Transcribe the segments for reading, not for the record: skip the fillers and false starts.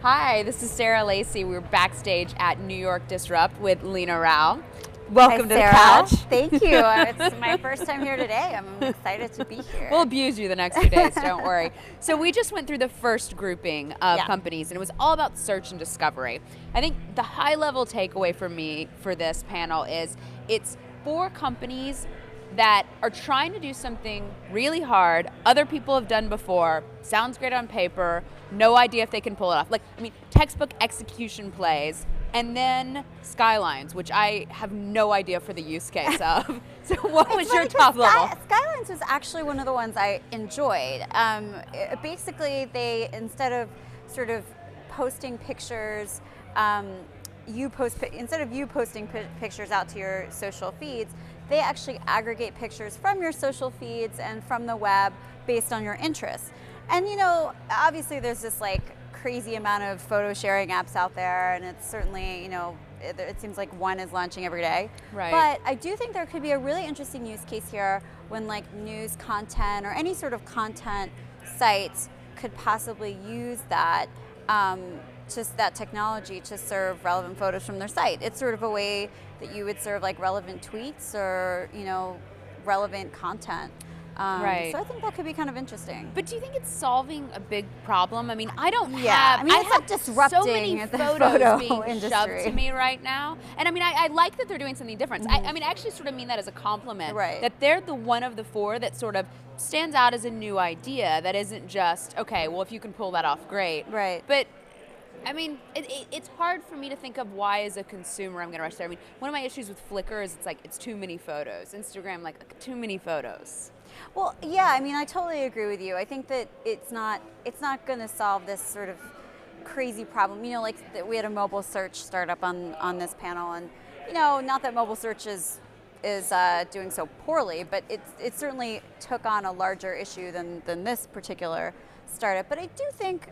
Hi, this is Sarah Lacy. We're backstage at New York Disrupt with Leena Rao. Welcome to the Sarah. couch. Thank you. It's my first time here today. I'm excited to be here. We'll abuse you the next few days, don't worry. So we just went through the first grouping of companies, and it was all about search and discovery. I think the high-level takeaway for me for this panel is it's 4 companies that are trying to do something really hard, other people have done before, sounds great on paper, no idea if they can pull it off. Textbook execution plays, and then Skylines, which I have no idea for the use case of. So what was your top level? Skylines was actually one of the ones I enjoyed. Basically, they, instead of sort of posting pictures, instead of you posting pictures out to your social feeds, they actually aggregate pictures from your social feeds and from the web based on your interests. And obviously there's this crazy amount of photo sharing apps out there, and it's certainly, it seems like one is launching every day. Right. But I do think there could be a really interesting use case here when news content or any sort of content sites could possibly use that just that technology to serve relevant photos from their site. It's sort of a way that you would serve relevant tweets or relevant content. Right. So I think that could be kind of interesting. But do you think it's solving a big problem? I mean, I don't Yeah, have. I mean, it's have disrupting so many the photos photo being industry. shoved to me right now, and I mean, I like that they're doing something different. I mean, I actually sort of mean that as a compliment. Right. That they're the one of the 4 that sort of stands out as a new idea that isn't just okay. Well, if you can pull that off, great. Right. But I mean, it's hard for me to think of why, as a consumer, I'm going to rush there. I mean, one of my issues with Flickr is it's too many photos. Instagram, too many photos. Well, yeah, I mean, I totally agree with you. I think that it's not going to solve this sort of crazy problem. We had a mobile search startup on this panel, and not that mobile search is doing so poorly, but it certainly took on a larger issue than this particular startup. But I do think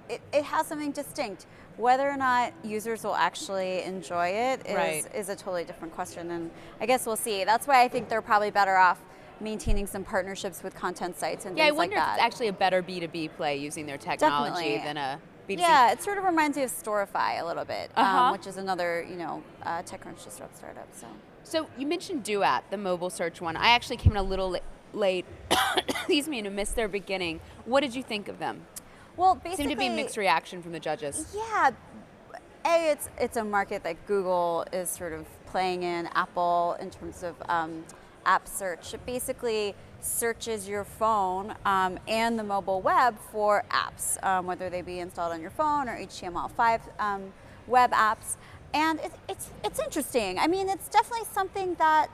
it has something distinct. Whether or not users will actually enjoy it is a totally different question, and I guess we'll see. That's why I think they're probably better off maintaining some partnerships with content sites and things like that. Yeah, I wonder if it's actually a better B2B play using their technology than a B2C. Yeah, it sort of reminds me of Storify a little bit, which is another TechCrunch disrupt startup. So you mentioned Duat, the mobile search one. I actually came in a little late, excuse me, and missed their beginning. What did you think of them? Well, basically, seemed to be mixed reaction from the judges. Yeah, it's a market that Google is sort of playing in. Apple, in terms of app search, it basically searches your phone and the mobile web for apps, whether they be installed on your phone or HTML5 web apps. And it's interesting. I mean, it's definitely something that,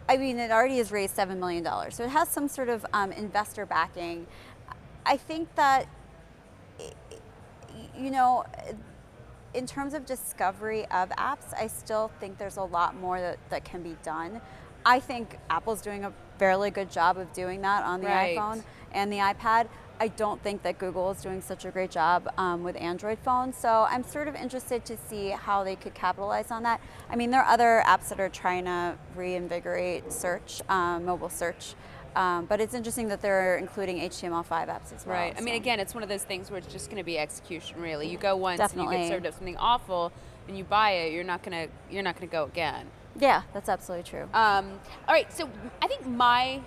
it already has raised $7 million, so it has some sort of investor backing. I think that, in terms of discovery of apps, I still think there's a lot more that can be done. I think Apple's doing a fairly good job of doing that on the iPhone and the iPad. I don't think that Google is doing such a great job with Android phones, so I'm sort of interested to see how they could capitalize on that. I mean, there are other apps that are trying to reinvigorate search, mobile search, but it's interesting that they're including HTML5 apps as well. Right. I mean, again, it's one of those things where it's just going to be execution, really. You go once Definitely. and you get served up something awful, and you buy it, you're not gonna go again. Yeah, that's absolutely true. All right, so I think my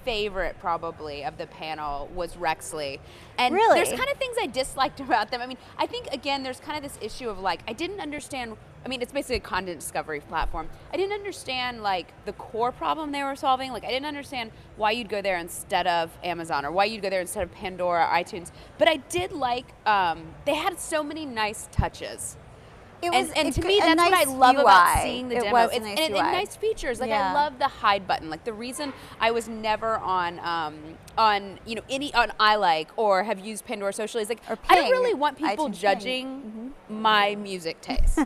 favorite probably of the panel was Rexley. And Really? There's kind of things I disliked about them. I mean, I think, again, there's kind of this issue of I didn't understand, it's basically a content discovery platform. I didn't understand the core problem they were solving. I didn't understand why you'd go there instead of Amazon or why you'd go there instead of Pandora or iTunes. But I did they had so many nice touches. And to me, that's what I love about seeing the demo. And nice features. I love the hide button. The reason I was never on iLike or have used Pandora Social is I don't really want people judging my music taste.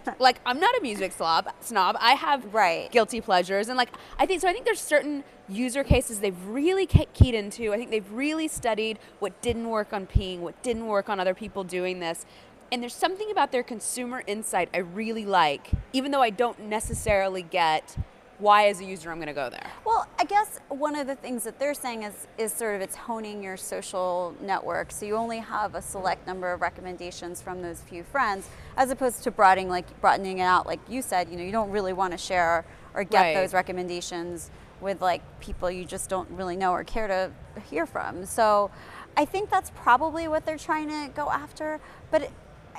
I'm not a music snob. I have guilty pleasures, and I think there's certain user cases they've really keyed into. I think they've really studied what didn't work on Ping, what didn't work on other people doing this. And there's something about their consumer insight I really like, even though I don't necessarily get why as a user I'm going to go there? Well, I guess one of the things that they're saying is sort of it's honing your social network. So you only have a select number of recommendations from those few friends, as opposed to broadening it out, like you said. You don't really want to share or get those recommendations with like people you just don't really know or care to hear from. So I think that's probably what they're trying to go after. But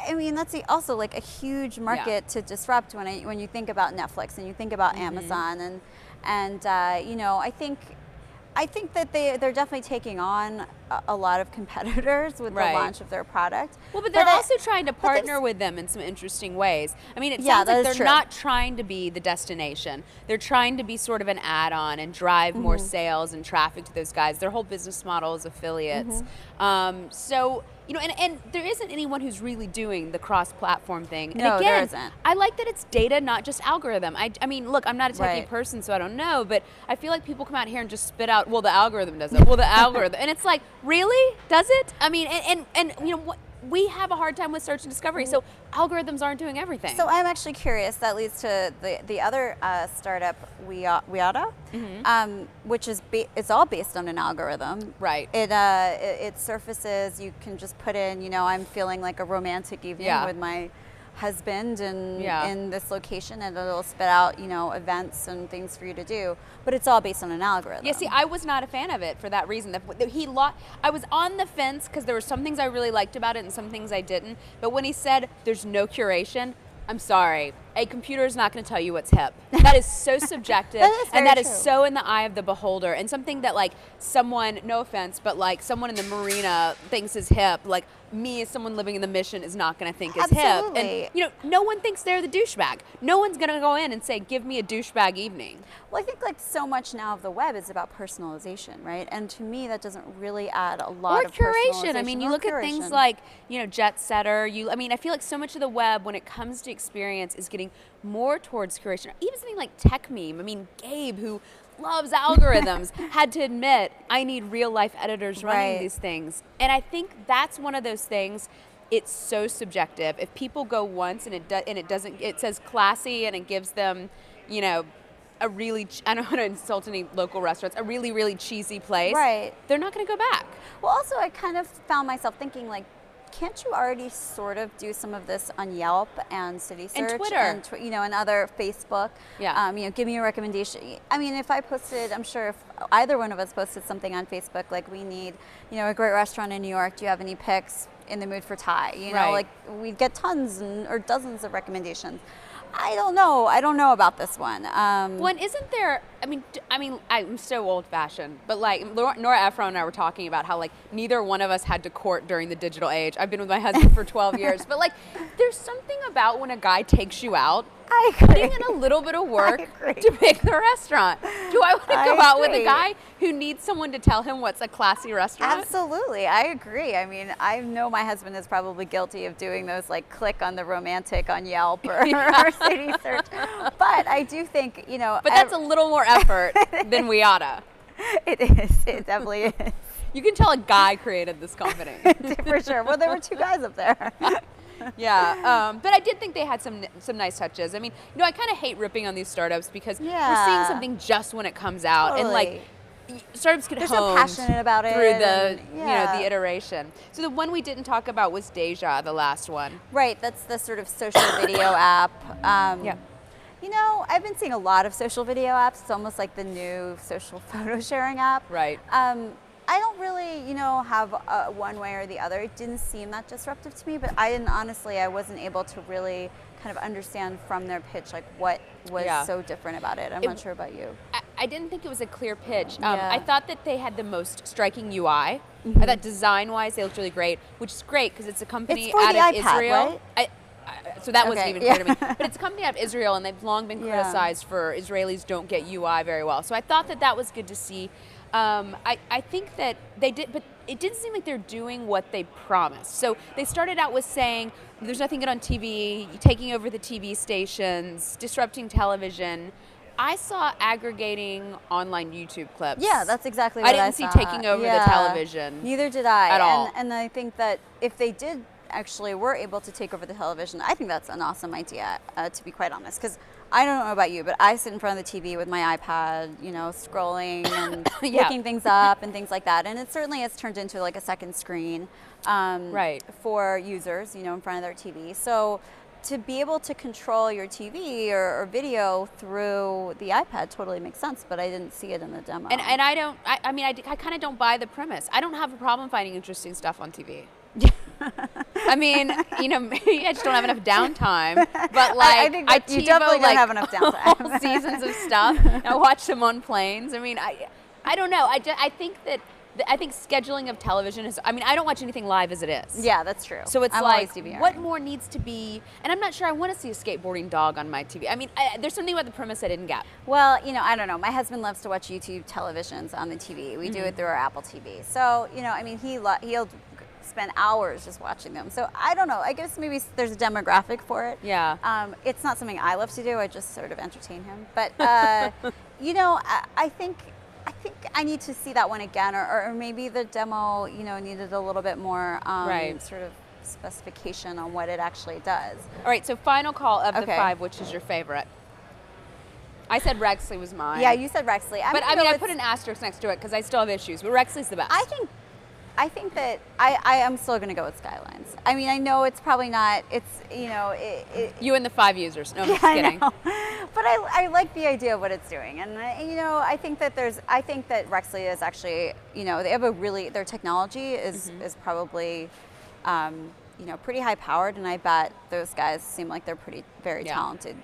I mean, that's also like a huge market to disrupt when you think about Netflix and you think about Amazon and I think that they're definitely taking on a lot of competitors with the launch of their product. Well, but they're also trying to partner with them in some interesting ways. I mean, it sounds like they're not trying to be the destination. They're trying to be sort of an add-on and drive more sales and traffic to those guys. Their whole business model is affiliates. So, and there isn't anyone who's really doing the cross-platform thing. And again, there isn't. I like that it's data, not just algorithm. I mean, look, I'm not a techie person, so I don't know, but I feel like people come out here and just spit out, well, the algorithm does it. Well, the algorithm. And it's like, really? Does it? I mean, and we have a hard time with search and discovery, so algorithms aren't doing everything. So I'm actually curious. That leads to the other startup, Weada, which is it's all based on an algorithm. Right. It surfaces. You can just put in, I'm feeling like a romantic evening with my husband and in this location, and it'll spit out events and things for you to do, but it's all based on an algorithm. Yeah, see, I was not a fan of it for that reason. I was on the fence because there were some things I really liked about it and some things I didn't, but when he said there's no curation, I'm sorry, a computer is not going to tell you what's hip. That is so subjective, and that is so in the eye of the beholder, and something that like someone, no offense, but like someone in the marina thinks is hip, like me as someone living in the Mission is not going to think is hip. And no one thinks they're the douchebag. No one's going to go in and say, give me a douchebag evening. Well, I think like so much now of the web is about personalization, right? And to me, that doesn't really add a lot of curation. I mean, you look at things like, Jet Setter. I mean, I feel like so much of the web, when it comes to experience, is getting more towards curation. Even something like Tech Meme. I mean, Gabe, who loves algorithms, had to admit, I need real life editors running these things. And I think that's one of those things. It's so subjective. If people go once and it says classy and it gives them, a really, I don't want to insult any local restaurants, a really, really cheesy place, they're not going to go back. Well, also, I kind of found myself thinking, like, can't you already sort of do some of this on Yelp and City Search and Twitter and other Facebook? Give me a recommendation. I mean, if I posted, I'm sure if either one of us posted something on Facebook, like we need, a great restaurant in New York. Do you have any picks? In the mood for Thai? Like we'd get tons or dozens of recommendations. I don't know about this one. When isn't there? I mean, I'm so old-fashioned, but like Nora Ephron and I were talking about how like neither one of us had to court during the digital age. I've been with my husband for 12 years, but like there's something about when a guy takes you out, putting in a little bit of work to pick the restaurant. Do I want to go out with a guy who needs someone to tell him what's a classy restaurant? Absolutely, I agree. I mean, I know my husband is probably guilty of doing those like click on the romantic on Yelp or City Search, but I do think But that's a little more effort than Weada. It is. It definitely is. You can tell a guy created this company. For sure. Well, there were two guys up there. But I did think they had some nice touches. I mean, I kind of hate ripping on these startups because we're seeing something just when it comes out, and like startups get honed so passionate about it through the iteration. So the one we didn't talk about was Deja, the last one. Right. That's the sort of social video app. I've been seeing a lot of social video apps. It's almost like the new social photo sharing app. Right. I don't really, have one way or the other. It didn't seem that disruptive to me, but I wasn't able to really kind of understand from their pitch, like what was so different about it. I'm not sure about you. I didn't think it was a clear pitch. I thought that they had the most striking UI. I thought design-wise they looked really great, which is great because it's a company out of Israel. Right? So that wasn't even clear to me. But it's a company out of Israel, and they've long been criticized for Israelis don't get UI very well. So I thought that was good to see. I think that they did, but it didn't seem like they're doing what they promised. So they started out with saying, there's nothing good on TV, taking over the TV stations, disrupting television. I saw aggregating online YouTube clips. Yeah, that's exactly what I didn't see taking over the television. Neither did I. At all. And I think that if they did actually were able to take over the television, I think that's an awesome idea, to be quite honest. Because I don't know about you, but I sit in front of the TV with my iPad, you know, scrolling and looking things up and things like that. And it certainly has turned into like a second screen for users, you know, in front of their TV. So to be able to control your TV or video through the iPad totally makes sense, but I didn't see it in the demo. And I kind of don't buy the premise. I don't have a problem finding interesting stuff on TV. I mean, you know, maybe I just don't have enough downtime. But like, I think that you definitely don't have enough downtime. Whole seasons of stuff. I watch them on planes. I mean, I don't know. I think that. I think scheduling of television is, I mean, I don't watch anything live as it is. Yeah, that's true. So it's I'm like, DVRing. what more needs to be, and I'm not sure I want to see a skateboarding dog on my TV. I mean, there's something about the premise I didn't get. Well, you know, I don't know. My husband loves to watch YouTube televisions on the TV. We do it through our Apple TV. So, you know, I mean, he'll spend hours just watching them. So I don't know. I guess maybe there's a demographic for it. Yeah. It's not something I love to do. I just sort of entertain him. But, you know, I think I need to see that one again, or maybe the demo, you know, needed a little bit more sort of specification on what it actually does. All right, so final call of the 5, which is your favorite? I said Rexley was mine. Yeah, you said Rexley. I put an asterisk next to it because I still have issues, but Rexley's the best. I think that I am still going to go with Skylines. I mean, I know it's probably not, it's, you know. You and the 5 users. No, I'm just kidding. But I like the idea of what it's doing. And, you know, I think that Rexley is actually, you know, they have their technology is probably, you know, pretty high powered. And I bet those guys seem like they're very talented